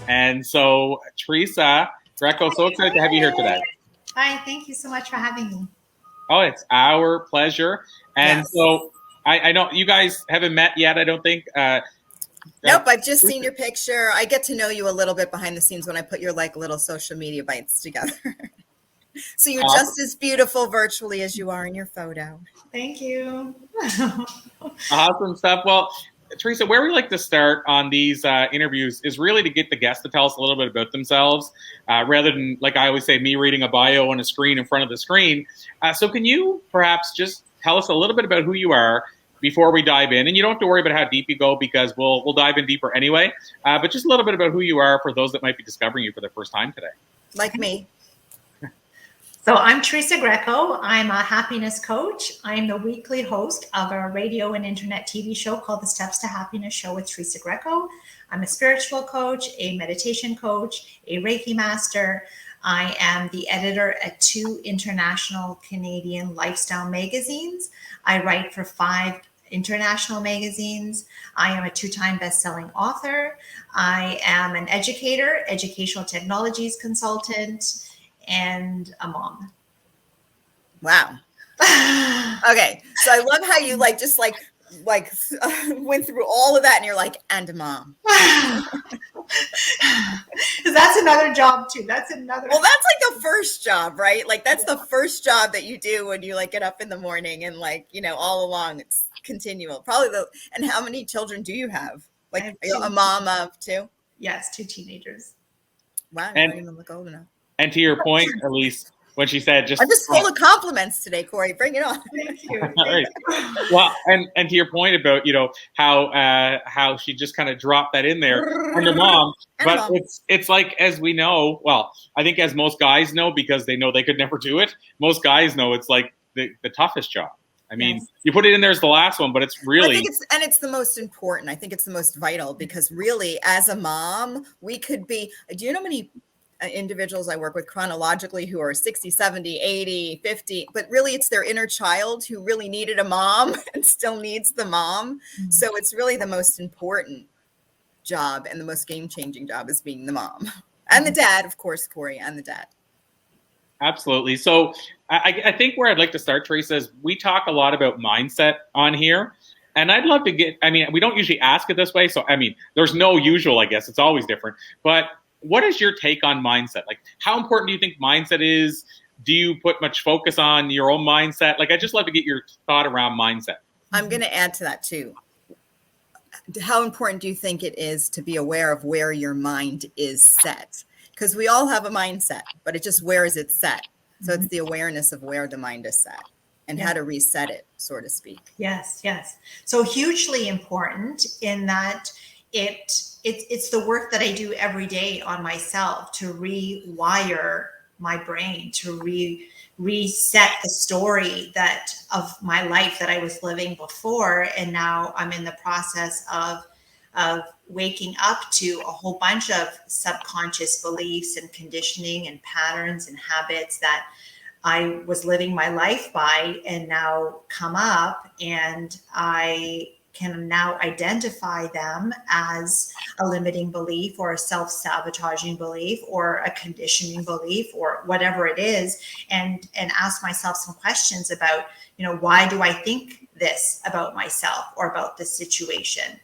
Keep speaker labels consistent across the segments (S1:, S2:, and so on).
S1: And so, Teresa Greco, so excited to have you here today.
S2: Hi, thank you so much for having me.
S1: Oh, it's our pleasure. And
S3: Yes.
S1: so, I know you guys haven't met yet, I don't think.
S3: Nope, I've just seen your picture. I get to know you a little bit behind the scenes when I put your little social media bites together. So you're just as beautiful virtually as you are in your photo.
S2: Thank you.
S1: Awesome stuff. Well, Teresa, where we like to start on these interviews is really to get the guests to tell us a little bit about themselves, rather than, like I always say, me reading a bio on a screen in front of the screen. So can you perhaps just tell us a little bit about who you are before we dive in? And you don't have to worry about how deep you go because we'll dive in deeper anyway. But just a little bit about who you are for those that might be discovering you for the first time today.
S3: Like me.
S2: So I'm Teresa Greco. I'm a happiness coach. I'm the weekly host of a radio and internet TV show called The Steps to Happiness Show with Teresa Greco. I'm a spiritual coach, a meditation coach, a Reiki master. I am the editor at 2 international Canadian lifestyle magazines. I write for 5 international magazines. I am a 2-time best-selling author. I am an educator, educational technologies consultant, and a mom.
S3: Wow. Okay. So I love how you just went through all of that and you're like, and a mom.
S2: That's another job too. Well,
S3: that's like the first job, right? Like that's the first job that you do when you get up in the morning and all along it's continual. And how many children do you have? Like a mom of 2?
S2: Yes, 2 teenagers.
S3: Wow. I don't even look old enough.
S1: And to your point, Elise, when she said
S3: I'm just full of compliments today, Corey. Bring it on.
S2: Thank you.
S1: Right. Well, and to your point about how she just kind of dropped that in there and the mom, but it's like, as we know, well, I think as most guys know, because they know they could never do it. Most guys know it's like the toughest job. I mean, yes. You put it in there as the last one, but it's really.
S3: I think it's the most important. I think it's the most vital because really, as a mom, we could be. Do you know how many individuals I work with chronologically who are 60, 70, 80, 50, but really it's their inner child who really needed a mom and still needs the mom. Mm-hmm. So it's really the most important job and the most game-changing job is being the mom. And the dad, of course, Corey, and the dad.
S1: Absolutely. So I think where I'd like to start, Teresa, is we talk a lot about mindset on here. And I'd love to we don't usually ask it this way. So, there's no usual, I guess. It's always different. But what is your take on mindset? Like, how important do you think mindset is? Do you put much focus on your own mindset? Like, I'd just love to get your thought around mindset.
S3: I'm going to add to that too. How important do you think it is to be aware of where your mind is set? Because we all have a mindset, but it's just where is it set? So it's the awareness of where the mind is set and how to reset it, so to speak.
S2: Yes. So hugely important in that it's the work that I do every day on myself to rewire my brain, to reset the story of my life that I was living before. And now I'm in the process of waking up to a whole bunch of subconscious beliefs and conditioning and patterns and habits that I was living my life by and now come up, and I can now identify them as a limiting belief or a self-sabotaging belief or a conditioning belief or whatever it is, and ask myself some questions about, why do I think this about myself or about this situation?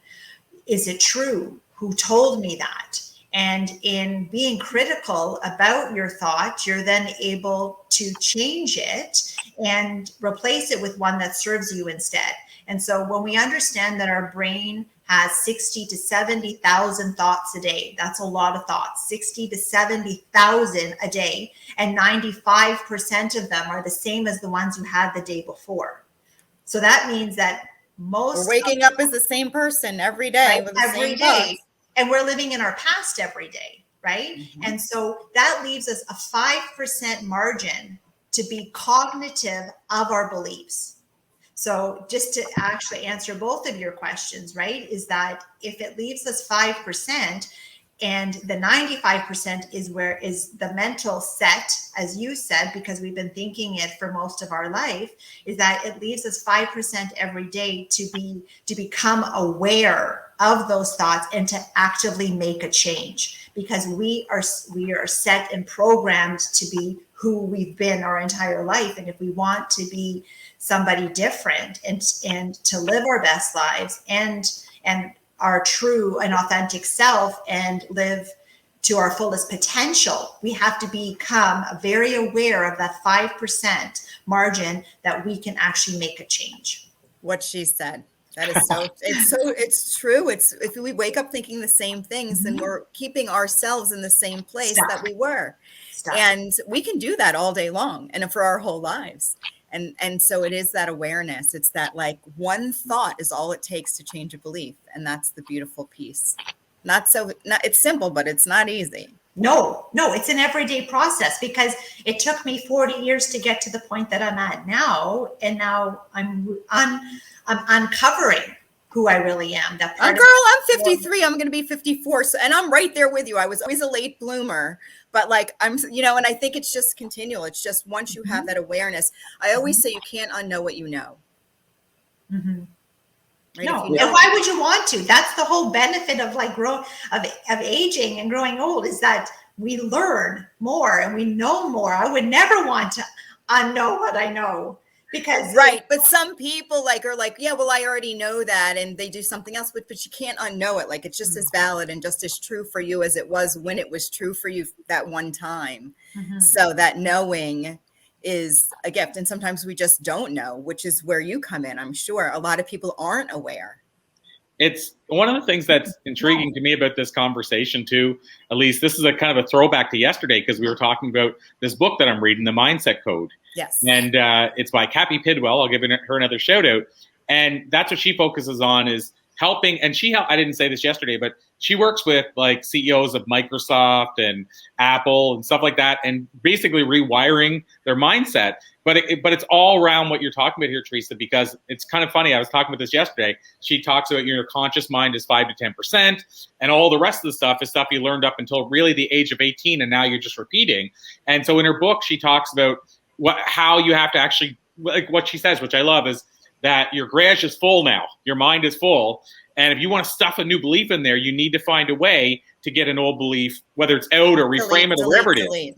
S2: Is it true? Who told me that? And in being critical about your thought, you're then able to change it and replace it with one that serves you instead. And so when we understand that our brain has 60 to 70,000 thoughts a day, that's a lot of thoughts, 60 to 70,000 a day, and 95% of them are the same as the ones you had the day before. So that means that
S3: we're waking up as the same person every day,
S2: right, every day, and we're living in our past every day, right? Mm-hmm. And so that leaves us a 5% margin to be cognitive of our beliefs. So just to actually answer both of your questions, right, is that if it leaves us 5% and the 95% is the mental set, as you said, because we've been thinking it for most of our life, is that it leaves us 5% every day to become aware of those thoughts and to actively make a change, because we are set and programmed to be who we've been our entire life. And if we want to be somebody different and to live our best lives and our true and authentic self and live to our fullest potential, we have to become very aware of that 5% margin that we can actually make a change.
S3: What she said. That is it's true. It's if we wake up thinking the same things, then we're keeping ourselves in the same place that we were. And we can do that all day long and for our whole lives. And so it is that awareness. It's that like one thought is all it takes to change a belief. And that's the beautiful piece. It's simple, but it's not easy.
S2: No, it's an everyday process, because it took me 40 years to get to the point that I'm at now. And now I'm uncovering who I really am. That part
S3: I'm 53. I'm going to be 54. So, and I'm right there with you. I was always a late bloomer, but like and I think it's just continual. It's just once you have that awareness, I always say you can't unknow what you know.
S2: Mm-hmm. Right? No, and why would you want to? That's the whole benefit of like of aging and growing old, is that we learn more and we know more. I would never want to unknow what I know, because
S3: but some people are like, yeah, well, I already know that, and they do something else, but you can't unknow it. Like it's just as valid and just as true for you as it was when it was true for you that one time. Mm-hmm. So that knowing is a gift. And sometimes we just don't know, which is where you come in. I'm sure a lot of people aren't aware.
S1: It's one of the things that's intriguing to me about this conversation too. At least this is a kind of a throwback to yesterday, because we were talking about this book that I'm reading, The Mindset Code.
S3: Yes.
S1: And it's by Cappy Pidwell. I'll give her another shout out. And that's what she focuses on, is helping. And I didn't say this yesterday, but she works with like CEOs of Microsoft and Apple and stuff like that, and basically rewiring their mindset. But it's all around what you're talking about here, Teresa, because it's kind of funny. I was talking about this yesterday. She talks about your conscious mind is 5 to 10%, and all the rest of the stuff is stuff you learned up until really the age of 18, and now you're just repeating. And so in her book, she talks about how you have to actually, like what she says, which I love, is that your garage is full now. Your mind is full. And if you want to stuff a new belief in there, you need to find a way to get an old belief, whether it's out or reframe it or whatever it is.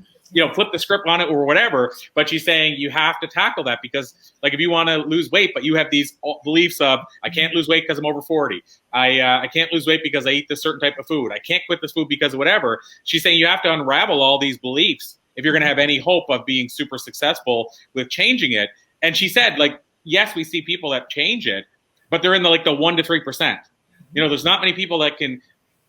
S1: Flip the script on it or whatever. But she's saying you have to tackle that, because like if you want to lose weight, but you have these beliefs of, I can't lose weight because I'm over 40. I can't lose weight because I eat this certain type of food. I can't quit this food because of whatever. She's saying you have to unravel all these beliefs if you're going to have any hope of being super successful with changing it. And she said, like, yes, we see people that change it, but they're in the 1 to 3%. There's not many people that can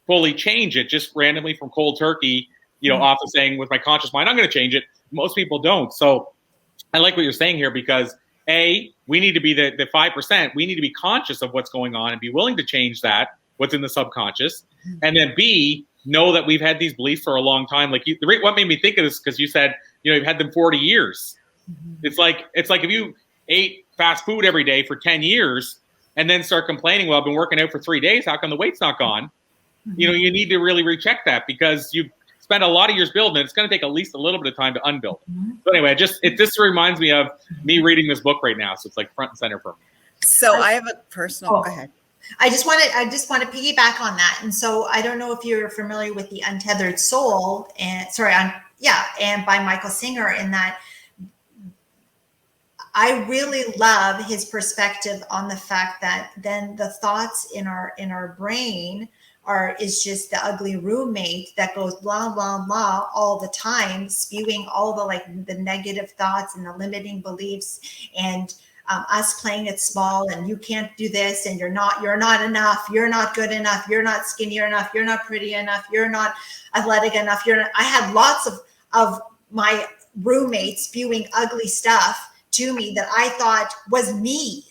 S1: fully change it just randomly from cold turkey, off of saying, with my conscious mind, I'm going to change it. Most people don't. So I like what you're saying here, because A, we need to be the 5%. We need to be conscious of what's going on and be willing to change that, what's in the subconscious. And then B, know that we've had these beliefs for a long time. Like what made me think of this, because you said, you've had them 40 years. Mm-hmm. It's like if you ate fast food every day for 10 years and then start complaining, well, I've been working out for 3 days, how come the weight's not gone? Mm-hmm. You need to really recheck that, because you spend a lot of years building it. It's going to take at least a little bit of time to unbuild it. Mm-hmm. So anyway, it just reminds me of me reading this book right now. So it's like front and center for me.
S3: So I have a personal, go ahead.
S2: I just want to piggyback on that. And so I don't know if you're familiar with the Untethered Soul and by Michael Singer, in that I really love his perspective on the fact that then the thoughts in our brain is just the ugly roommate that goes blah, blah, blah all the time, spewing all the negative thoughts and the limiting beliefs, and us playing it small, and you can't do this, and you're not enough, you're not good enough, you're not skinny enough, you're not pretty enough, you're not athletic enough. I had lots of my roommates spewing ugly stuff to me that I thought was me.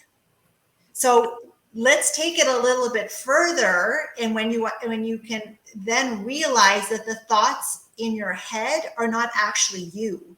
S2: So let's take it a little bit further. And when you can then realize that the thoughts in your head are not actually you.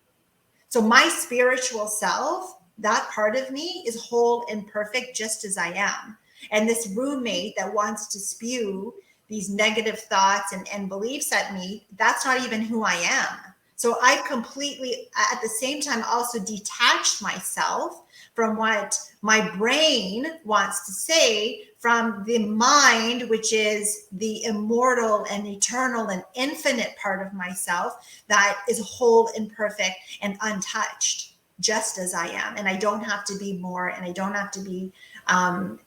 S2: So my spiritual self, that part of me, is whole and perfect just as I am. And this roommate that wants to spew these negative thoughts and beliefs at me, that's not even who I am. So I've completely, at the same time, also detached myself from what my brain wants to say, from the mind, which is the immortal and eternal and infinite part of myself that is whole and perfect and untouched, just as I am. And I don't have to be more, and I don't have to be that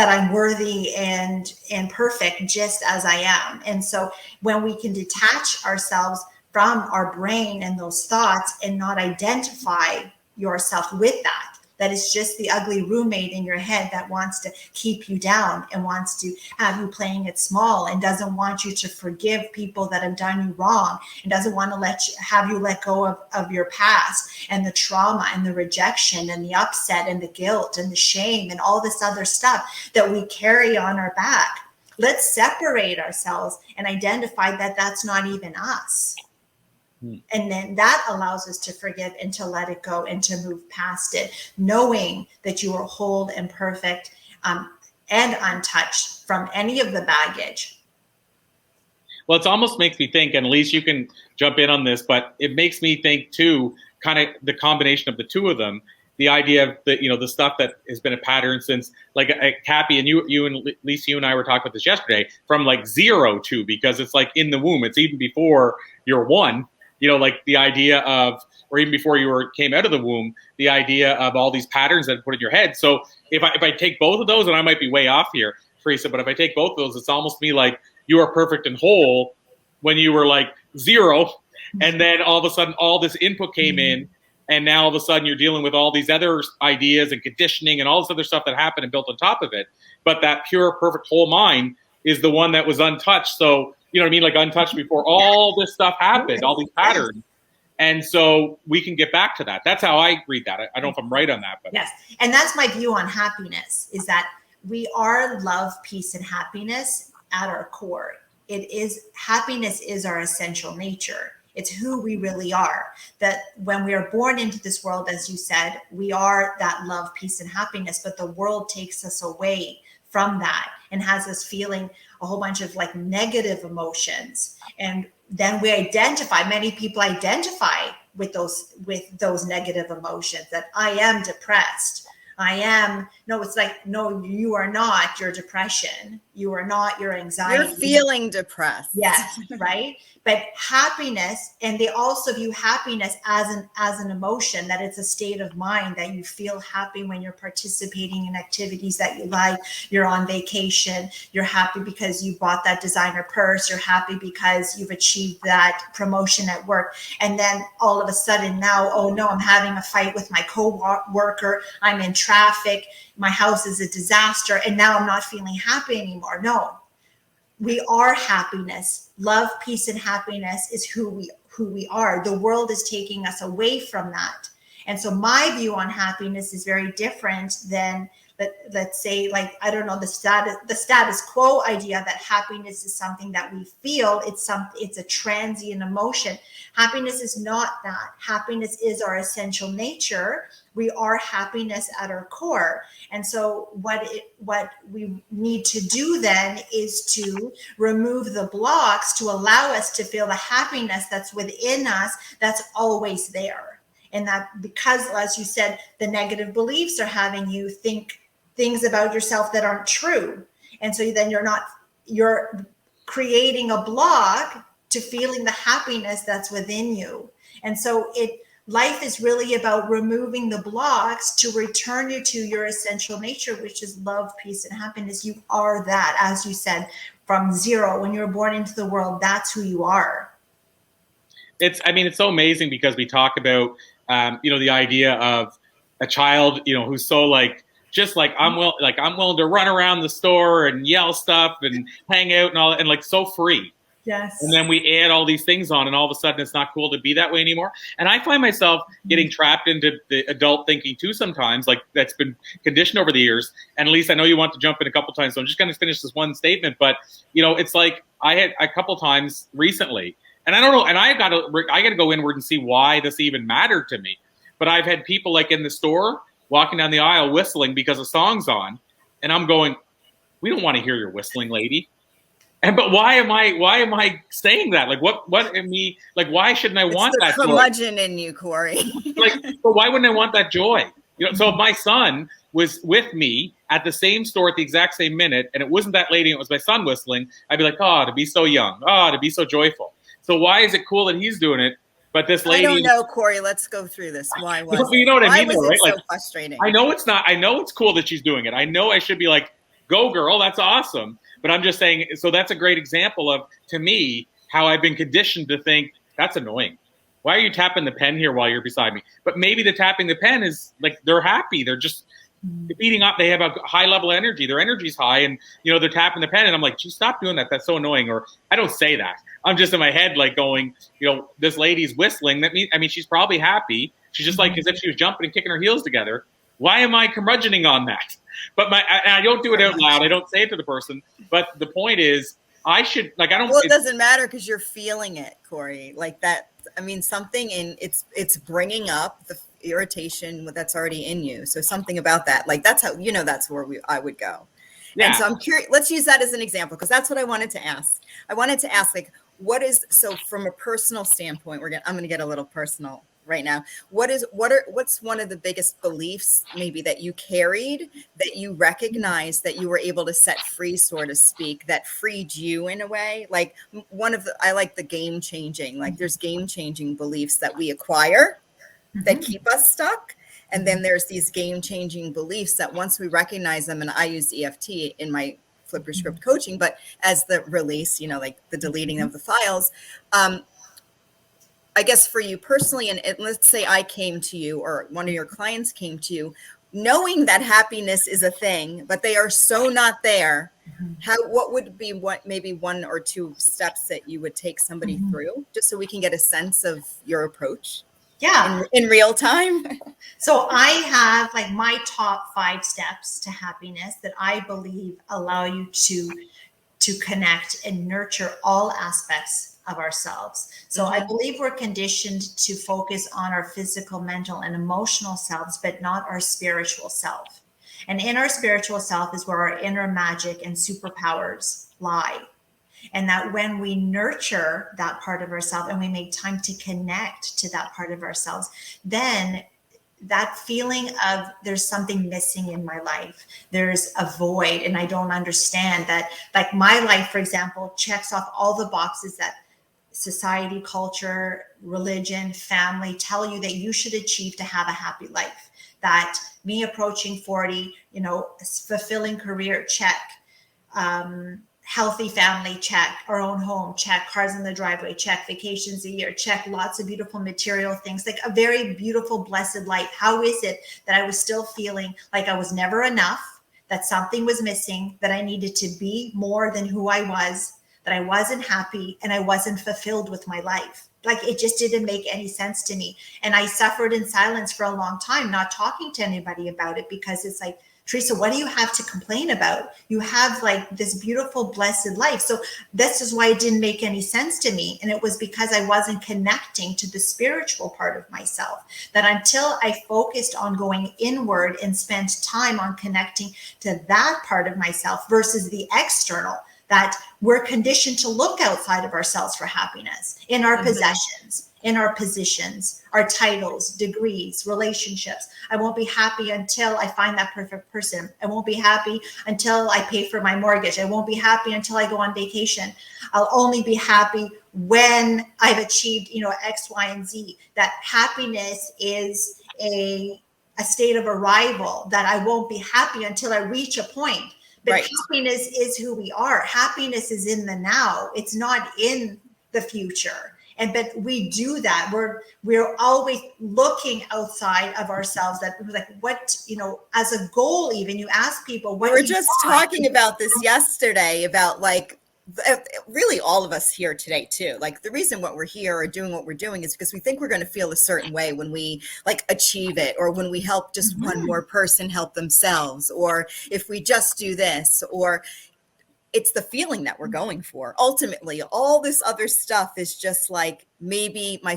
S2: I'm worthy and perfect, just as I am. And so when we can detach ourselves from our brain and those thoughts and not identify yourself with that, that is just the ugly roommate in your head that wants to keep you down and wants to have you playing it small and doesn't want you to forgive people that have done you wrong and doesn't want to have you let go of your past and the trauma and the rejection and the upset and the guilt and the shame and all this other stuff that we carry on our back. Let's separate ourselves and identify that that's not even us. And then that allows us to forgive and to let it go and to move past it, knowing that you are whole and perfect and untouched from any of the baggage.
S1: Well, it almost makes me think, and Elise, you can jump in on this, but it makes me think too, kind of the combination of the two of them, the idea of the stuff that has been a pattern since, like, Cappy, and you and Lisa, you and I were talking about this yesterday, from like 0 to, because it's like in the womb, it's even before you're 1. Like the idea of, or even before you came out of the womb, the idea of all these patterns that are put in your head. So if I take both of those, and I might be way off here, Teresa, but if I take both of those, it's almost me like you are perfect and whole when you were like 0, and then all of a sudden all this input came in, and now all of a sudden you're dealing with all these other ideas and conditioning and all this other stuff that happened and built on top of it. But that pure, perfect, whole mind is the one that was untouched. So, you know what I mean? Like untouched before all this stuff happened, all these patterns. And so we can get back to that. That's how I read that. I don't know if I'm right on that. But
S2: yes. And that's my view on happiness, is that we are love, peace, and happiness at our core. Happiness is our essential nature. It's who we really are. That when we are born into this world, as you said, we are that love, peace, and happiness, but the world takes us away from that and has us feeling a whole bunch of like negative emotions. And then many people identify with those negative emotions, that I am depressed. It's like, no, you are not your depression. You are not your anxiety.
S3: You're feeling depressed.
S2: Yes, right? But happiness, and they also view happiness as an emotion, that it's a state of mind, that you feel happy when you're participating in activities that you like. You're on vacation. You're happy because you bought that designer purse. You're happy because you've achieved that promotion at work. And then all of a sudden now, oh no, I'm having a fight with my co-worker. I'm in traffic. My house is a disaster. And now I'm not feeling happy anymore. No. We are happiness. Love, peace, and happiness is who we are. The world is taking us away from that. And so my view on happiness is very different than, let's say, like, I don't know, the status quo idea that happiness is something that we feel. It's a transient emotion. Happiness is not that. Happiness is our essential nature. We are happiness at our core. And so what we need to do then is to remove the blocks to allow us to feel the happiness that's within us, that's always there. And that, because, as you said, the negative beliefs are having you think things about yourself that aren't true. And so then you're creating a block to feeling the happiness that's within you. And so life is really about removing the blocks to return you to your essential nature, which is love, peace, and happiness. You are that, as you said, from 0, when you were born into the world, that's who you are.
S1: It's so amazing, because we talk about, the idea of a child, who's so like, just like, I'm willing to run around the store and yell stuff and hang out and all, and like so free.
S2: Yes.
S1: And then we add all these things on, and all of a sudden it's not cool to be that way anymore. And I find myself getting trapped into the adult thinking too sometimes, like that's been conditioned over the years. And Lisa, I know you want to jump in a couple times, so I'm just going to finish this one statement. But, it's like I had a couple times recently, and I don't know, and I got to go inward and see why this even mattered to me. But I've had people like in the store walking down the aisle whistling because a song's on, and I'm going, we don't want to hear your whistling, lady. but why am I saying that? Like what in me, like why shouldn't I want
S3: the
S1: that joy?
S3: curmudgeon in you, Corey.
S1: Like, but why wouldn't I want that joy? So if my son was with me at the same store at the exact same minute, and it wasn't that lady, it was my son whistling, I'd be like, oh, to be so young, oh, to be so joyful. So why is it cool that he's doing it, but this lady?
S3: I don't know, Corey. Let's go through this. Why was
S1: you know what I mean,
S3: why was
S1: right?
S3: it so
S1: Like,
S3: frustrating?
S1: I know it's not. I know it's cool that she's doing it. I know I should be like, go girl, that's awesome. But I'm just saying. So that's a great example of, to me, how I've been conditioned to think that's annoying. Why are you tapping the pen here while you're beside me? But maybe the tapping the pen is like they're happy. They're just beating up. They have a high level of energy. Their energy's high, and they're tapping the pen. And I'm like, geez, stop doing that. That's so annoying. Or I don't say that. I'm just in my head like going, this lady's whistling. That means, I mean, she's probably happy. She's just like as if she was jumping and kicking her heels together. Why am I curmudgeoning on that? But I don't do it out loud. I don't say it to the person. But the point is, I should like I don't.
S3: Well, it doesn't matter because you're feeling it, Corey. Like that. I mean, something in it's bringing up the irritation that's already in you. So something about that, like that's how that's where I would go. Yeah. And so I'm curious. Let's use that as an example because that's what I wanted to ask. I wanted to ask like, so from a personal standpoint, I'm going to get a little personal right now. What's one of the biggest beliefs maybe that you carried that you recognize that you were able to set free, so to speak, that freed you in a way? Like I like the game changing, like there's game changing beliefs that we acquire that keep us stuck. And then there's these game changing beliefs that once we recognize them, and I use EFT in my Flip Your Script coaching, but as the release, like the deleting of the files, I guess for you personally, and let's say I came to you or one of your clients came to you, knowing that happiness is a thing, but they are so not there. What would be maybe one or two steps that you would take somebody through, just so we can get a sense of your approach?
S2: Yeah.
S3: In real time.
S2: So I have like my top 5 steps to happiness that I believe allow you to connect and nurture all aspects of ourselves. So I believe we're conditioned to focus on our physical, mental, and emotional selves, but not our spiritual self. And in our spiritual self is where our inner magic and superpowers lie. And that when we nurture that part of ourselves and we make time to connect to that part of ourselves, then that feeling of there's something missing in my life, there's a void and I don't understand that, like my life, for example, checks off all the boxes that society, culture, religion, family tell you that you should achieve to have a happy life. That me approaching 40, fulfilling career, check, healthy family, check, our own home, check, cars in the driveway, check, vacations a year, check, lots of beautiful material things, like a very beautiful, blessed life. How is it that I was still feeling like I was never enough, that something was missing, that I needed to be more than who I was, that I wasn't happy and I wasn't fulfilled with my life? Like it just didn't make any sense to me. And I suffered in silence for a long time, not talking to anybody about it, because it's like, Teresa, what do you have to complain about? You have like this beautiful, blessed life. So this is why it didn't make any sense to me. And it was because I wasn't connecting to the spiritual part of myself. That until I focused on going inward and spent time on connecting to that part of myself versus the external, that we're conditioned to look outside of ourselves for happiness, in our possessions, in our positions, our titles, degrees, relationships. I won't be happy until I find that perfect person. I won't be happy until I pay for my mortgage. I won't be happy until I go on vacation. I'll only be happy when I've achieved, X, Y, and Z. That happiness is a state of arrival, that I won't be happy until I reach a point. But happiness is who we are. Happiness is in the now. It's not in the future. But we do that. We're always looking outside of ourselves. That like what, as a goal, even you ask people what.
S3: We were just talking about this yesterday about like really all of us here today too. Like the reason what we're here or doing what we're doing is because we think we're going to feel a certain way when we like achieve it, or when we help just one more person help themselves, or if we just do this, or it's the feeling that we're going for. Ultimately, all this other stuff is just like, maybe my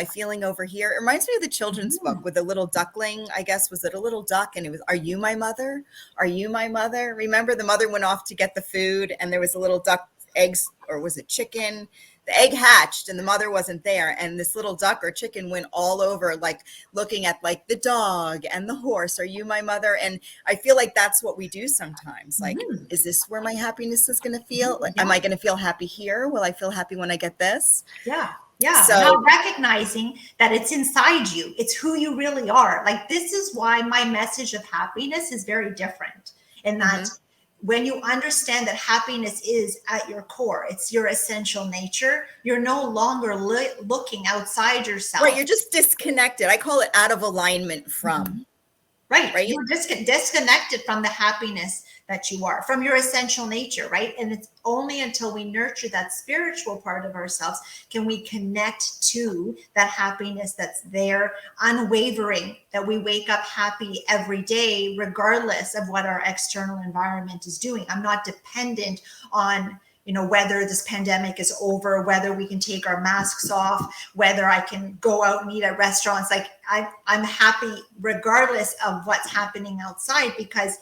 S3: feeling over here. It reminds me of the children's book with the little duckling, I guess. Was it a little duck? And it was, are you my mother? Are you my mother? Remember the mother went off to get the food and there was a little duck eggs, or was it chicken? The egg hatched and the mother wasn't there. And this little duck or chicken went all over, like looking at like the dog and the horse. Are you my mother? And I feel like that's what we do sometimes. Like, is this where my happiness is going to feel? Like, am I going to feel happy here? Will I feel happy when I get this?
S2: Yeah. Yeah.
S3: So
S2: now recognizing that it's inside you, it's who you really are. Like, this is why my message of happiness is very different, in that when you understand that happiness is at your core, it's your essential nature, you're no longer looking outside yourself.
S3: Right. You're just disconnected. I call it out of alignment from.
S2: Right. You're disconnected from the happiness that you are, from your essential nature, right? And it's only until we nurture that spiritual part of ourselves can we connect to that happiness that's there, unwavering, that we wake up happy every day, regardless of what our external environment is doing. I'm not dependent on, whether this pandemic is over, whether we can take our masks off, whether I can go out and eat at restaurants. Like, I'm happy regardless of what's happening outside, because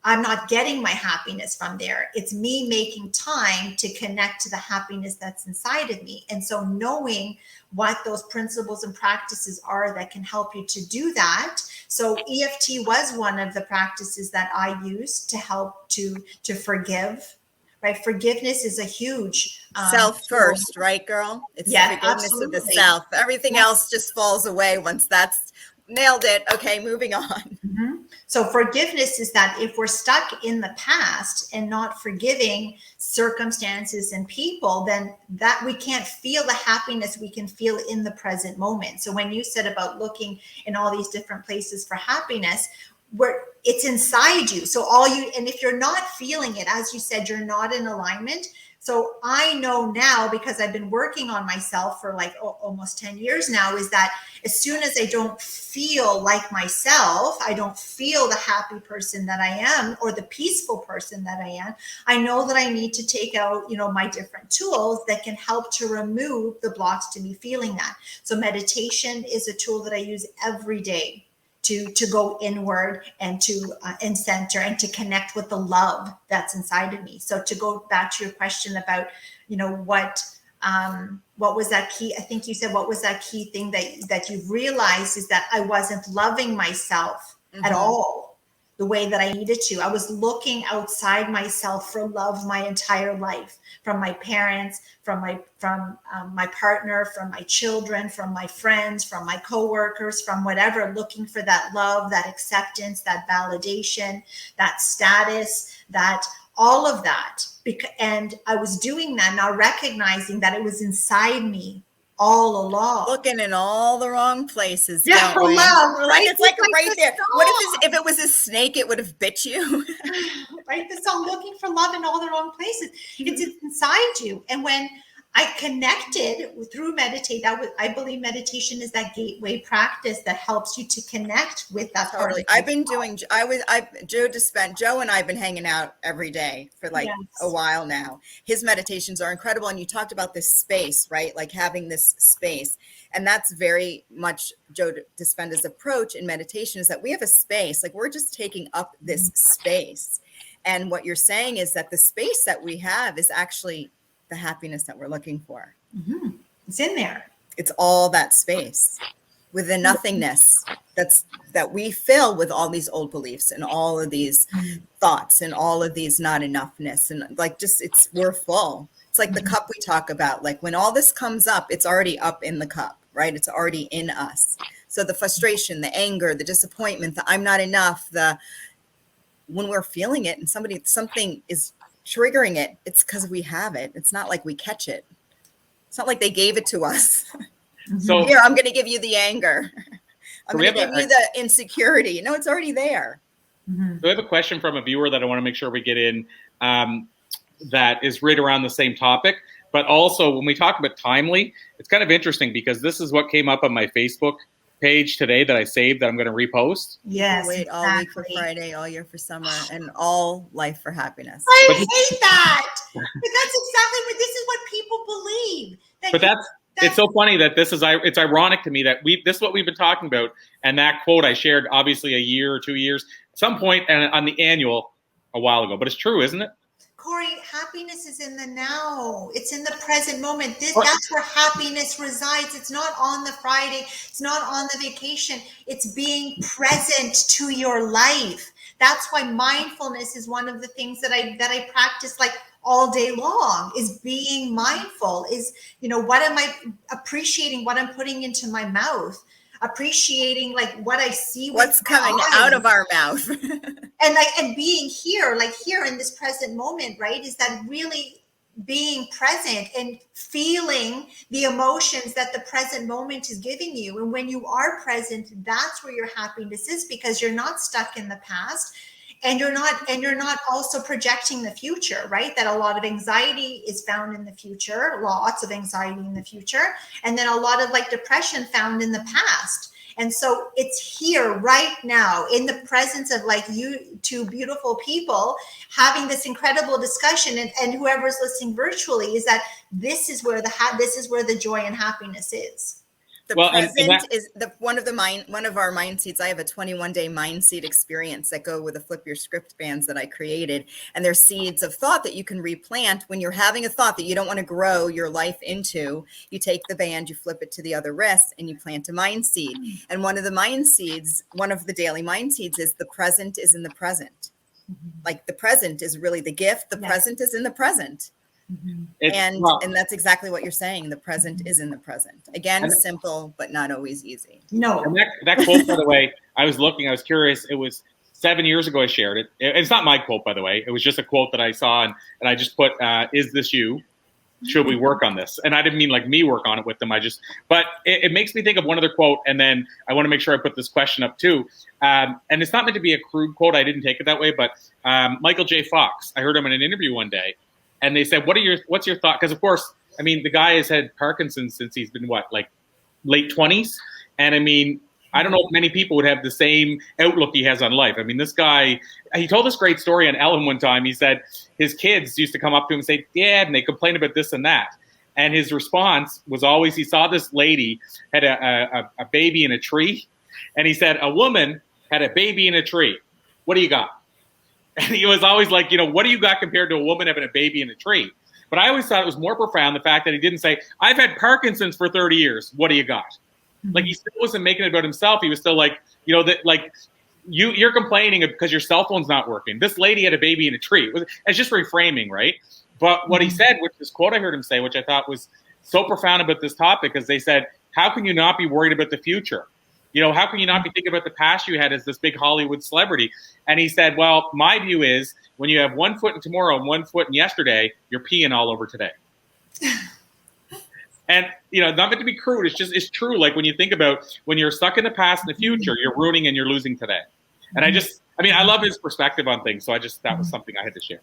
S2: I'm not getting my happiness from there. It's me making time to connect to the happiness that's inside of me. And so knowing what those principles and practices are that can help you to do that. So EFT was one of the practices that I used to help to forgive. Right. Forgiveness is a huge
S3: self first, right, girl? It's the forgiveness of the self. Everything else just falls away once that's nailed it. Okay, moving on.
S2: So forgiveness is that if we're stuck in the past and not forgiving circumstances and people, then that we can't feel the happiness we can feel in the present moment. So when you said about looking in all these different places for happiness, where it's inside you. So and if you're not feeling it, as you said, you're not in alignment. So I know now, because I've been working on myself for like almost 10 years now, is that as soon as I don't feel like myself, I don't feel the happy person that I am or the peaceful person that I am, I know that I need to take out, my different tools that can help to remove the blocks to me feeling that. So meditation is a tool that I use every day to go inward and to center and to connect with the love that's inside of me. So to go back to your question about, what was that key? I think you said, what was that key thing that you've realized is that I wasn't loving myself at all the way that I needed to. I was looking outside myself for love my entire life, from my parents, from my partner, from my children, from my friends, from my coworkers, from whatever, looking for that love, that acceptance, that validation, that status, that all of that. And I was doing that, not recognizing that it was inside me all along.
S3: Looking in all the wrong places.
S2: Yeah, for love, right?
S3: It's like right there. What if it was a snake, it would have bit you?
S2: Right? The song, looking for love in all the wrong places. It's inside you. And when I connected through meditate, I believe meditation is that gateway practice that helps you to connect with that.
S3: Totally. Joe and I have been hanging out every day for a while now. His meditations are incredible. And you talked about this space, right? Like having this space. And that's very much Joe Dispenza's approach in meditation, is that we have a space, like we're just taking up this space. And what you're saying is that the space that we have is actually the happiness that we're looking for.
S2: It's in there.
S3: It's all that space with the nothingness that we fill with all these old beliefs and all of these thoughts and all of these not enoughness. And we're full. It's like the cup we talk about. Like when all this comes up, it's already up in the cup, right? It's already in us. So the frustration, the anger, the disappointment, the I'm not enough, when we're feeling it and something is triggering it, it's because we have it. It's not like we catch it. It's not like they gave it to us. So here, I'm going to give you the anger. I'm going to give you the insecurity. No, it's already there.
S1: So I have a question from a viewer that I want to make sure we get in that is right around the same topic. But also when we talk about timely, it's kind of interesting because this is what came up on my Facebook page today that I saved that I'm going to repost.
S2: Yes.
S3: Wait all week for Friday, all year for summer, and all life for happiness.
S2: I hate that. But that's exactly what this is what people believe.
S1: It's so funny that it's ironic to me that this is what we've been talking about. And that quote I shared obviously a year or 2 years, at some point on the annual a while ago, but it's true, isn't it?
S2: Of Corey, happiness is in the now. It's in the present moment. That's where happiness resides. It's not on the Friday. It's not on the vacation. It's being present to your life. That's why mindfulness is one of the things that I practice like all day long, is being mindful, is, what am I appreciating, what I'm putting into my mouth, appreciating like what I see,
S3: what's coming out of our mouth.
S2: and being here, like here in this present moment, right? Is that really being present and feeling the emotions that the present moment is giving you. And when you are present, that's where your happiness is, because you're not stuck in the past. And you're not also projecting the future, right? That a lot of anxiety is found in the future, lots of anxiety in the future, and then a lot of like depression found in the past. And so it's here right now in the presence of like you two beautiful people having this incredible discussion, and whoever's listening virtually, is that this is where the joy and happiness is.
S3: The present is one of our mind seeds. I have a 21-day mind seed experience that go with the Flip Your Script bands that I created. And they're seeds of thought that you can replant when you're having a thought that you don't want to grow your life into. You take the band, you flip it to the other wrist, and you plant a mind seed. And one of the daily mind seeds is the present is in the present. Like the present is really the gift. The present is in the present. And that's exactly what you're saying. The present is in the present. Again, simple, but not always easy.
S2: No.
S1: And that quote, by the way, I was curious. It was 7 years ago I shared it. It's not my quote, by the way. It was just a quote that I saw, and I just put, is this you? Should we work on this? And I didn't mean like me work on it with them. But it makes me think of one other quote. And then I want to make sure I put this question up too. And it's not meant to be a crude quote. I didn't take it that way, but Michael J. Fox, I heard him in an interview one day. And they said, what's your thought? Because, of course, I mean, the guy has had Parkinson's since he's been, late 20s? And, I mean, I don't know if many people would have the same outlook he has on life. I mean, this guy, he told this great story on Ellen one time. He said his kids used to come up to him and say, Dad, and they complain about this and that. And his response was always, he saw this lady had a baby in a tree. And he said, a woman had a baby in a tree. What do you got? And he was always like, what do you got compared to a woman having a baby in a tree? But I always thought it was more profound, the fact that he didn't say, I've had Parkinson's for 30 years. What do you got? Mm-hmm. Like, he still wasn't making it about himself. He was still like, you're complaining because your cell phone's not working. This lady had a baby in a tree. It's just reframing, right? But what he said, which this quote I heard him say, which I thought was so profound about this topic, is they said, how can you not be worried about the future? How can you not be thinking about the past you had as this big Hollywood celebrity? And he said, well, my view is when you have 1 foot in tomorrow and 1 foot in yesterday, you're peeing all over today. And, not meant to be crude. It's true. Like when you think about when you're stuck in the past and the future, you're ruining and you're losing today. And I love his perspective on things. So that was something I had to share.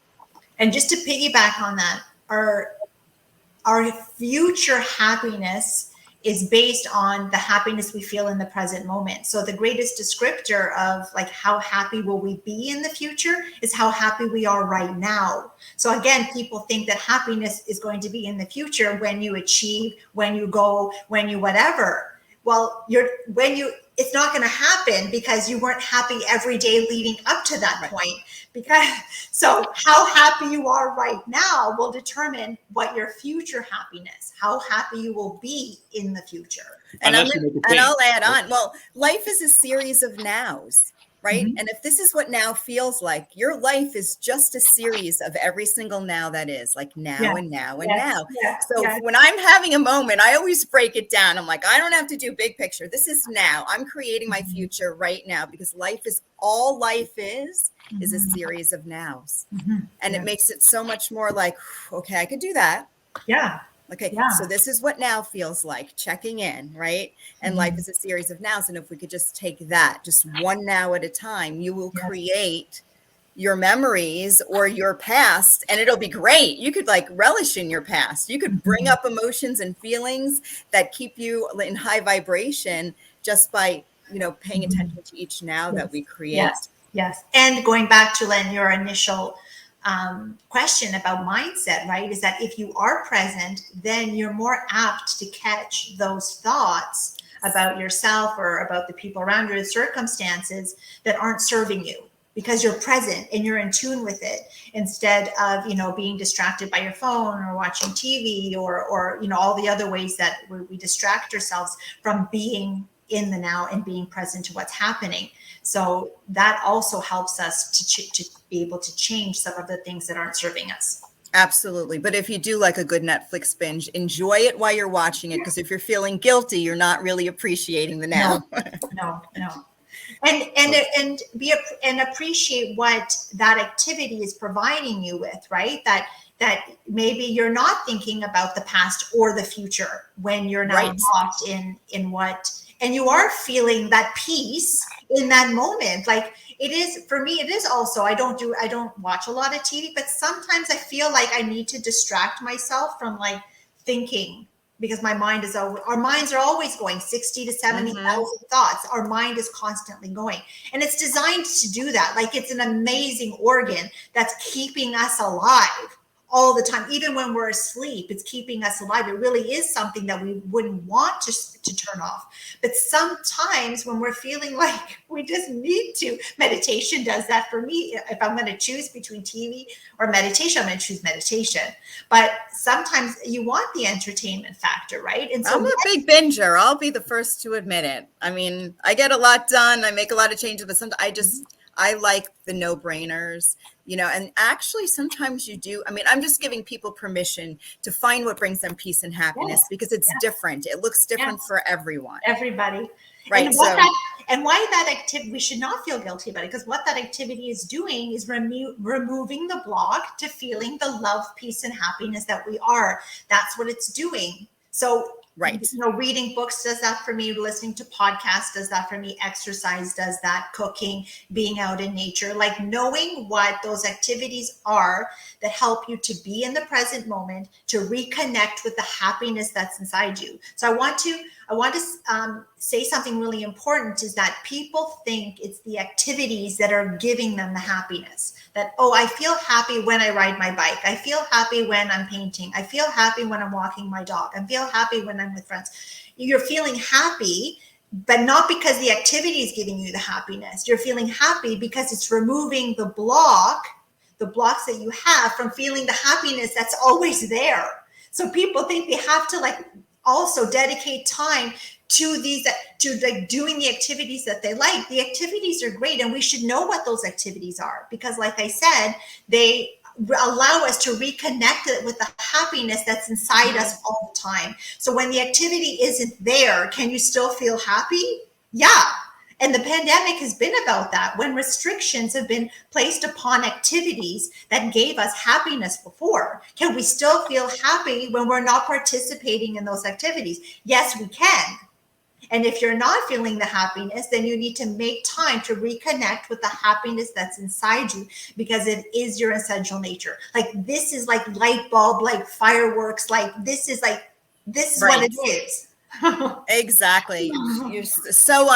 S2: And just to piggyback on that, our future happiness is based on the happiness we feel in the present moment. So the greatest descriptor of like how happy will we be in the future is how happy we are right now. So again, people think that happiness is going to be in the future when you achieve, when you go, when you whatever. Well, it's not going to happen because you weren't happy every day leading up to that point. So how happy you are right now will determine what your future happiness, how happy you will be in the future.
S3: And I'll add on. Well, life is a series of nows, right? Mm-hmm. And if this is what now feels like, your life is just a series of every single now that is, like now and now and now. So when I'm having a moment, I always break it down. I'm like, I don't have to do big picture. This is now. I'm creating my future right now, because all life is a series of nows. Mm-hmm. And it makes it so much more like, okay, I could do that.
S2: Yeah.
S3: Okay, so this is what now feels like, checking in, right? And life is a series of nows. And if we could just take that, just one now at a time, you will create your memories or your past, and it'll be great. You could relish in your past. You could bring up emotions and feelings that keep you in high vibration just by, paying attention to each now that we create.
S2: Yes. And going back to Len, your initial question about mindset, right? Is that if you are present, then you're more apt to catch those thoughts about yourself or about the people around you, the circumstances that aren't serving you. because you're present and you're in tune with it, instead of, being distracted by your phone or watching TV or all the other ways that we distract ourselves from being in the now and being present to what's happening. So that also helps us to be able to change some of the things that aren't serving us.
S3: Absolutely. But if you do like a good Netflix binge, enjoy it while you're watching it, because if you're feeling guilty, you're not really appreciating the now.
S2: No. And appreciate what that activity is providing you with, right? That maybe you're not thinking about the past or the future when you're now lost in what, and you are feeling that peace in that moment. Like it is, for me, it is also, I don't watch a lot of TV, but sometimes I feel like I need to distract myself from like thinking, because our minds are always going 60 to 70,000 thoughts. Our mind is constantly going, and it's designed to do that. Like it's an amazing organ that's keeping us alive all the time. Even when we're asleep, it's keeping us alive. It really is something that we wouldn't want to turn off. But sometimes when we're feeling like we just need to, meditation does that for me. If I'm going to choose between TV or meditation, I'm going to choose meditation. But sometimes you want the entertainment factor, right? And so
S3: I'm a big binger. I'll be the first to admit it. I mean, I get a lot done. I make a lot of changes, but sometimes I like the no-brainers, and actually sometimes you do. I mean, I'm just giving people permission to find what brings them peace and happiness, because it's different. It looks different for everyone.
S2: Everybody.
S3: Right.
S2: And why that activity, we should not feel guilty about it, because what that activity is doing is removing the block to feeling the love, peace, and happiness that we are. That's what it's doing. So, reading books does that for me. Listening to podcasts does that for me. Exercise does that. Cooking, being out in nature, like knowing what those activities are that help you to be in the present moment, to reconnect with the happiness that's inside you. So I want to say something really important, is that people think it's the activities that are giving them the happiness. That, I feel happy when I ride my bike. I feel happy when I'm painting. I feel happy when I'm walking my dog. I feel happy when I'm with friends. You're feeling happy, but not because the activity is giving you the happiness. You're feeling happy because it's removing the blocks that you have from feeling the happiness that's always there. So people think they have to also dedicate time to doing the activities that they like. The activities are great, and we should know what those activities are, because like I said, they allow us to reconnect it with the happiness that's inside us all the time. So when the activity isn't there, can you still feel happy? Yeah. And the pandemic has been about that, when restrictions have been placed upon activities that gave us happiness before. Can we still feel happy when we're not participating in those activities? Yes, we can. And if you're not feeling the happiness, then you need to make time to reconnect with the happiness that's inside you, because it is your essential nature. Like this is like light bulb, like fireworks, like this is what it is.
S3: Exactly. You're so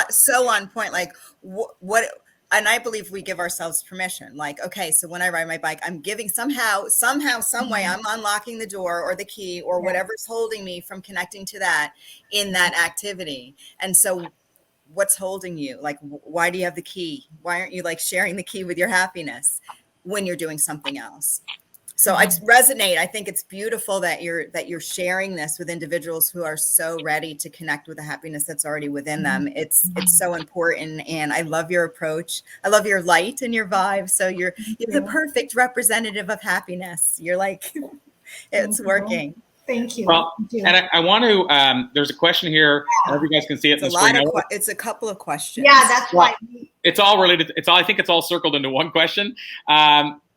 S3: on point. Like what, and I believe we give ourselves permission. Like, okay, so when I ride my bike, I'm giving somehow, some way, I'm unlocking the door or the key or whatever's holding me from connecting to that in that activity. And so what's holding you? Like, why do you have the key? Why aren't you sharing the key with your happiness when you're doing something else? So I resonate. I think it's beautiful that you're sharing this with individuals who are so ready to connect with the happiness that's already within them. It's so important, and I love your approach. I love your light and your vibe. So you're the perfect representative of happiness. You're it's working.
S2: Thank you.
S1: Well, and I want to. There's a question here. I hope you guys can see it.
S3: It's a couple of questions.
S2: Yeah, that's why.
S1: It's all related. I think it's all circled into one question.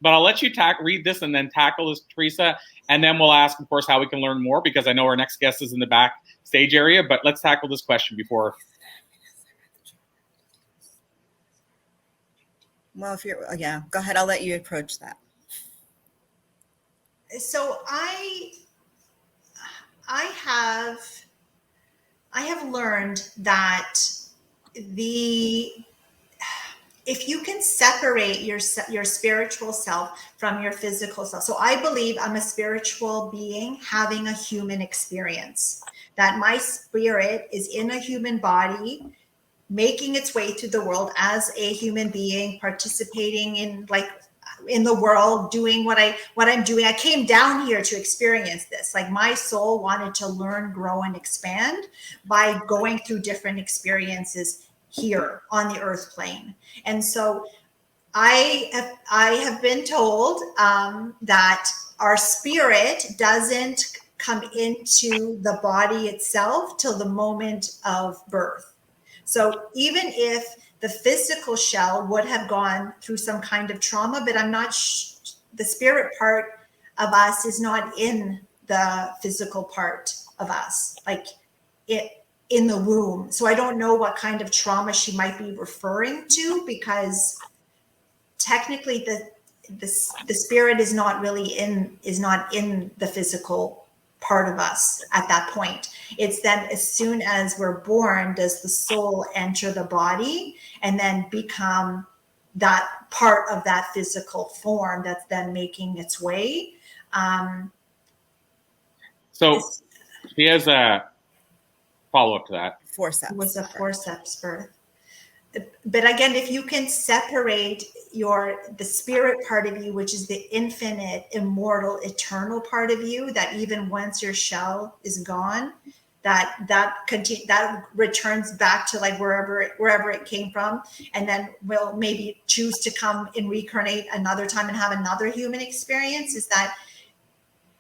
S1: But I'll let you read this and then tackle this, Teresa, and then we'll ask, of course, how we can learn more, because I know our next guest is in the backstage area. But let's tackle this question before.
S3: Well, go ahead. I'll let you approach that.
S2: So I have learned that if you can separate your spiritual self from your physical self. So I believe I'm a spiritual being having a human experience, that my spirit is in a human body making its way through the world as a human being, participating in the world, doing what I'm doing. I came down here to experience this. Like, my soul wanted to learn, grow, and expand by going through different experiences here on the earth plane. And so I have been told that our spirit doesn't come into the body itself till the moment of birth. So even if the physical shell would have gone through some kind of trauma, but I'm not the spirit part of us is not in the physical part of us, like it in the womb. So I don't know what kind of trauma she might be referring to, because technically the spirit is not in the physical part of us at that point. It's then as soon as we're born does the soul enter the body and then become that part of that physical form that's then making its way.
S3: So
S1: he has a follow-up to that.
S3: Forceps.
S2: It was a forceps birth. But again, if you can separate the spirit part of you, which is the infinite, immortal, eternal part of you, that even once your shell is gone, that returns back to like wherever it came from, and then will maybe choose to come and reincarnate another time and have another human experience, is that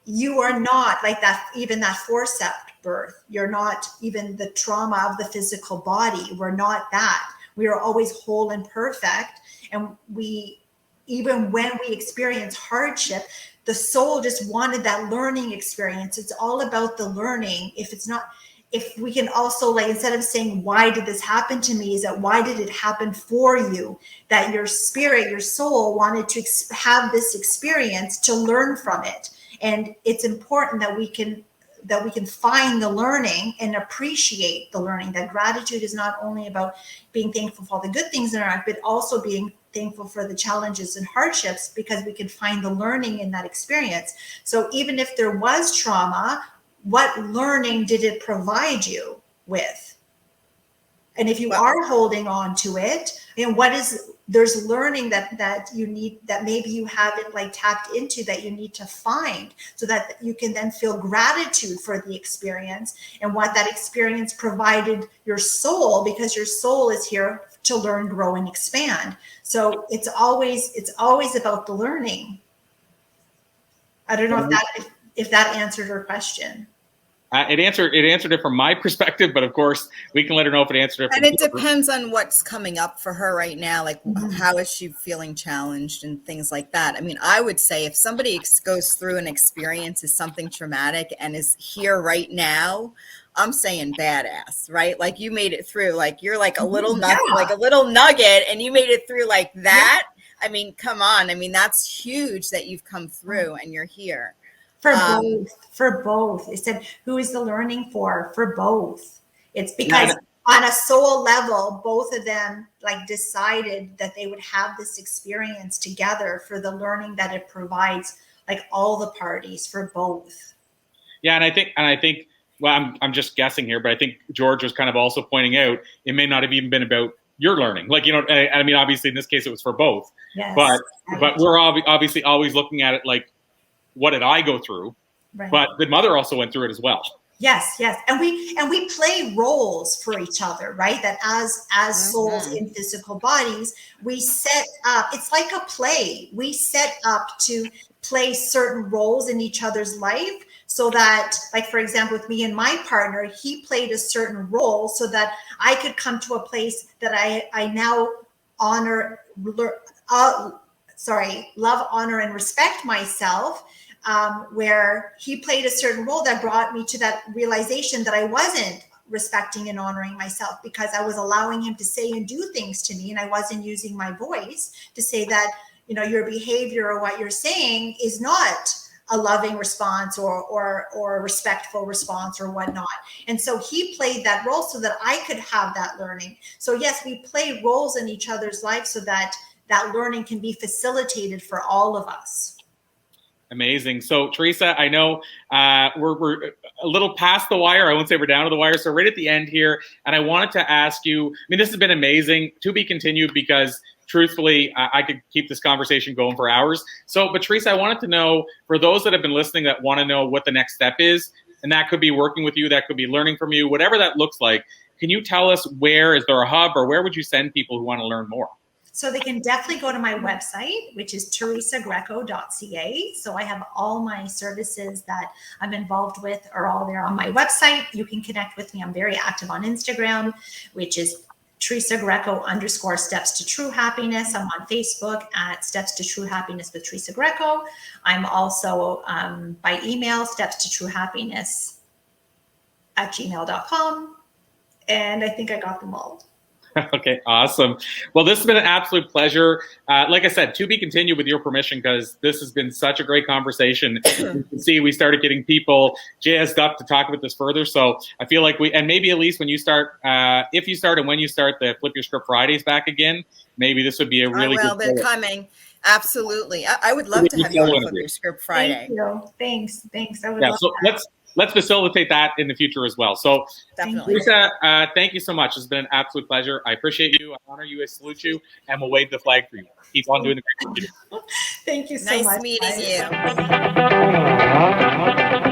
S2: you are not like that, even that forceps birth. You're not even the trauma of the physical body. We're not that. We are always whole and perfect. And even when we experience hardship, the soul just wanted that learning experience. It's all about the learning. If we can also, like, instead of saying, why did this happen to me, is that why did it happen for you? That your spirit, your soul wanted to have this experience to learn from it. And it's important that we can find the learning and appreciate the learning. That gratitude is not only about being thankful for all the good things in our life, but also being thankful for the challenges and hardships, because we can find the learning in that experience. So even if there was trauma, what learning did it provide you with? And if you are holding on to it, there's learning that you need, that maybe you haven't like tapped into, that you need to find, so that you can then feel gratitude for the experience and what that experience provided your soul, because your soul is here to learn, grow, and expand. So it's always about the learning. I don't know if that answered her question.
S1: It answered it from my perspective, but of course we can let her know if it answered it.
S3: And it depends on what's coming up for her right now. Like, how is she feeling challenged and things like that. I mean, I would say if somebody goes through an experience is something traumatic and is here right now, I'm saying badass, right? Like, you made it through. Like, you're like a little like a little nugget, and you made it through like that. Yeah. I mean, come on. I mean, that's huge that you've come through and you're here.
S2: For both. It said, who is the learning for both? It's because on a soul level, both of them like decided that they would have this experience together for the learning that it provides, like all the parties, for both.
S1: Yeah. And I think, well, I'm just guessing here, but I think George was kind of also pointing out, it may not have even been about your learning. Like, I mean, obviously in this case it was for both,
S2: yes,
S1: but we're obviously always looking at it like, what did I go through? Right. But the mother also went through it as well.
S2: Yes. And we play roles for each other, right? That as souls in physical bodies, we set up, it's like a play. We set up to play certain roles in each other's life, so that, like, for example, with me and my partner, he played a certain role so that I could come to a place that I now honor, love, honor, and respect myself, where he played a certain role that brought me to that realization that I wasn't respecting and honoring myself, because I was allowing him to say and do things to me, and I wasn't using my voice to say that, your behavior or what you're saying is not a loving response or a respectful response or whatnot. And so he played that role so that I could have that learning. So yes, we play roles in each other's lives so that that learning can be facilitated for all of us.
S1: Amazing. So, Teresa, I know we're a little past the wire. I won't say we're down to the wire. So, right at the end here, and I wanted to ask you, I mean, this has been amazing, to be continued, because truthfully, I could keep this conversation going for hours. So, but Teresa, I wanted to know, for those that have been listening that want to know what the next step is, and that could be working with you, that could be learning from you, whatever that looks like, can you tell us where, is there a hub, or where would you send people who want to learn more?
S2: So they can definitely go to my website, which is teresagreco.ca. So I have all my services that I'm involved with are all there on my website. You can connect with me. I'm very active on Instagram, which is Teresa Greco _ Steps to True Happiness. I'm on Facebook at Steps to True Happiness with Teresa Greco. I'm also by email, steps to true happiness @gmail.com. And I think I got them all.
S1: Okay, awesome. Well, this has been an absolute pleasure. Like I said, to be continued with your permission, because this has been such a great conversation. You can see we started getting people jazzed up to talk about this further. So I feel like and maybe at least when you start, if you start and when you start the Flip Your Script Fridays back again, maybe this would be a really good.
S3: They're coming. Absolutely. I would love to have you on Flip Your Script Friday.
S2: Thank you. Thanks. I would love that.
S1: Let's facilitate that in the future as well. So,
S3: definitely.
S1: Teresa, thank you so much. It's been an absolute pleasure. I appreciate you. I honor you. I salute you. And we'll wave the flag for you. Keep on doing the great work.
S2: Thank you so much.
S3: Nice meeting you.